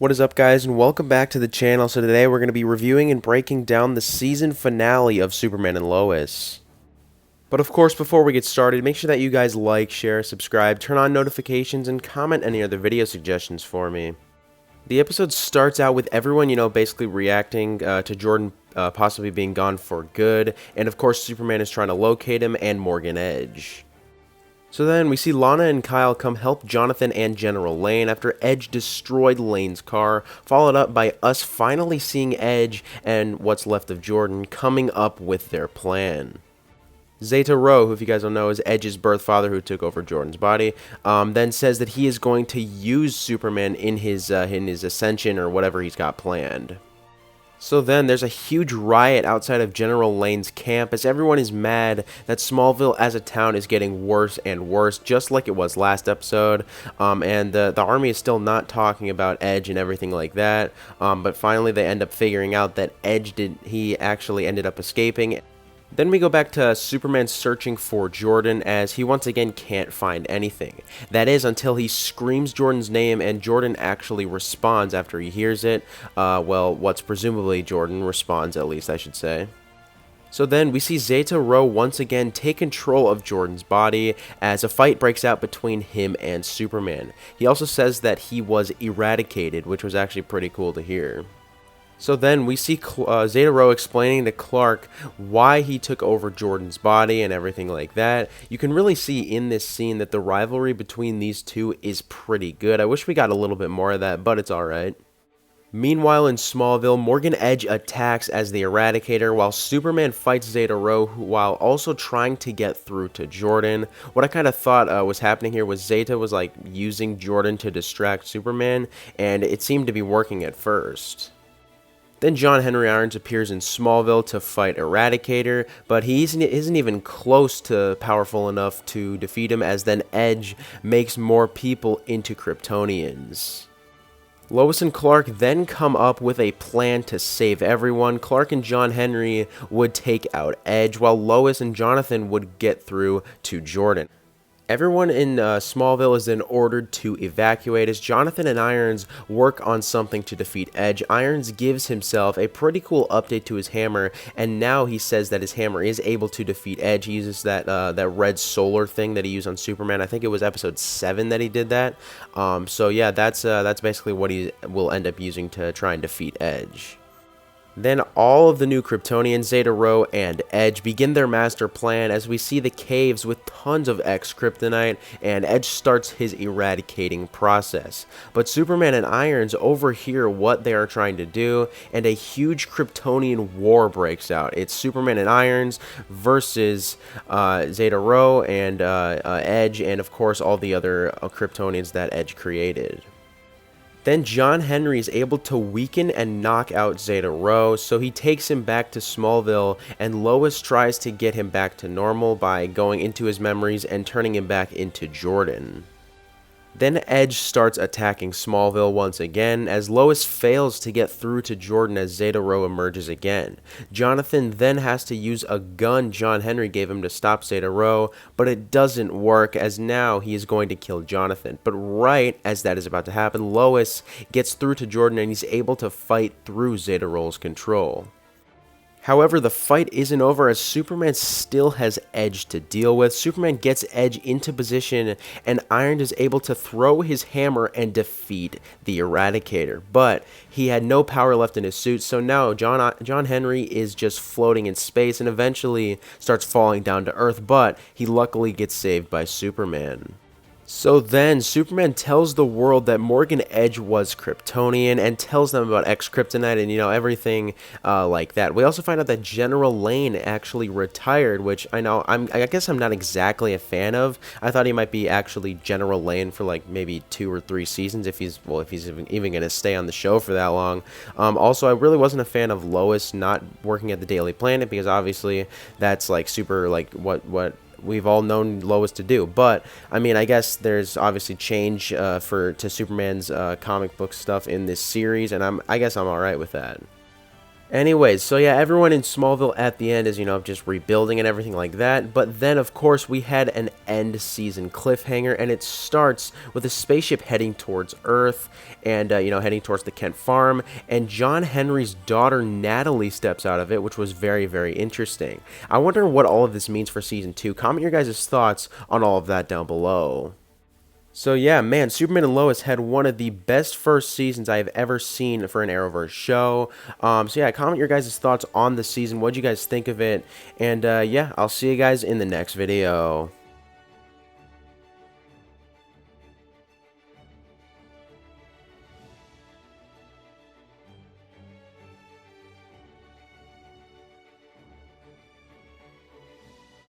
What is up, guys, and welcome back to the channel. So today we're going to be reviewing and breaking down the season finale of Superman and Lois. But of course, before we get started, make sure that you guys like, share, subscribe, turn on notifications, and comment any other video suggestions for me. The episode starts out with everyone, basically reacting to Jordan possibly being gone for good, and of course Superman is trying to locate him and Morgan Edge. So then we see Lana and Kyle come help Jonathan and General Lane after Edge destroyed Lane's car, followed up by us finally seeing Edge and what's left of Jordan coming up with their plan. Zeta Rho, who if you guys don't know is Edge's birth father who took over Jordan's body, then says that he is going to use Superman in his ascension or whatever he's got planned. So then there's a huge riot outside of General Lane's camp as everyone is mad that Smallville as a town is getting worse and worse, just like it was last episode, and the army is still not talking about Edge and everything like that, but finally they end up figuring out that he actually ended up escaping. Then we go back to Superman searching for Jordan as he once again can't find anything. That is until he screams Jordan's name and Jordan actually responds after he hears it. What's presumably Jordan responds, at least I should say. So then we see Zeta Rho once again take control of Jordan's body as a fight breaks out between him and Superman. He also says that he was eradicated, which was actually pretty cool to hear. So then we see Zeta Rho explaining to Clark why he took over Jordan's body and everything like that. You can really see in this scene that the rivalry between these two is pretty good. I wish we got a little bit more of that, but it's alright. Meanwhile in Smallville, Morgan Edge attacks as the Eradicator while Superman fights Zeta Rho while also trying to get through to Jordan. What I kind of thought was happening here was Zeta was like using Jordan to distract Superman, and it seemed to be working at first. Then John Henry Irons appears in Smallville to fight Eradicator, but he isn't even close to powerful enough to defeat him, as then Edge makes more people into Kryptonians. Lois and Clark then come up with a plan to save everyone. Clark and John Henry would take out Edge, while Lois and Jonathan would get through to Jordan. Everyone in Smallville is then ordered to evacuate as Jonathan and Irons work on something to defeat Edge. Irons gives himself a pretty cool update to his hammer, and now he says that his hammer is able to defeat Edge. He uses that red solar thing that he used on Superman. I think it was episode 7 that he did that. So yeah, that's basically what he will end up using to try and defeat Edge. Then all of the new Kryptonians, Zeta Rho and Edge, begin their master plan as we see the caves with tons of X-Kryptonite, and Edge starts his eradicating process. But Superman and Irons overhear what they are trying to do, and a huge Kryptonian war breaks out. It's Superman and Irons versus Zeta Rho and Edge, and of course all the other Kryptonians that Edge created. Then John Henry is able to weaken and knock out Zeta Rho, so he takes him back to Smallville, and Lois tries to get him back to normal by going into his memories and turning him back into Jordan. Then Edge starts attacking Smallville once again, as Lois fails to get through to Jordan as Zeta Rho emerges again. Jonathan then has to use a gun John Henry gave him to stop Zeta Rho, but it doesn't work as now he is going to kill Jonathan. But right as that is about to happen, Lois gets through to Jordan and he's able to fight through Zeta Rho's control. However, the fight isn't over as Superman still has Edge to deal with. Superman gets Edge into position and Iron is able to throw his hammer and defeat the Eradicator. But he had no power left in his suit, so now John Henry is just floating in space and eventually starts falling down to Earth, but he luckily gets saved by Superman. So then, Superman tells the world that Morgan Edge was Kryptonian and tells them about X-Kryptonite and, everything like that. We also find out that General Lane actually retired, which I guess I'm not exactly a fan of. I thought he might be actually General Lane for like maybe 2 or 3 seasons if he's even going to stay on the show for that long. Also, I really wasn't a fan of Lois not working at the Daily Planet because obviously that's like super like what we've all known Lois to do. But I mean, I guess there's obviously change to Superman's comic book stuff in this series, and I guess I'm all right with that. Anyways, so yeah, everyone in Smallville at the end is, just rebuilding and everything like that. But then, of course, we had an end season cliffhanger, and it starts with a spaceship heading towards Earth and, heading towards the Kent farm. And John Henry's daughter, Natalie, steps out of it, which was very, very interesting. I wonder what all of this means for season 2. Comment your guys' thoughts on all of that down below. So yeah, man, Superman and Lois had one of the best first seasons I've ever seen for an Arrowverse show. So yeah, comment your guys' thoughts on the season. What'd you guys think of it? And yeah, I'll see you guys in the next video.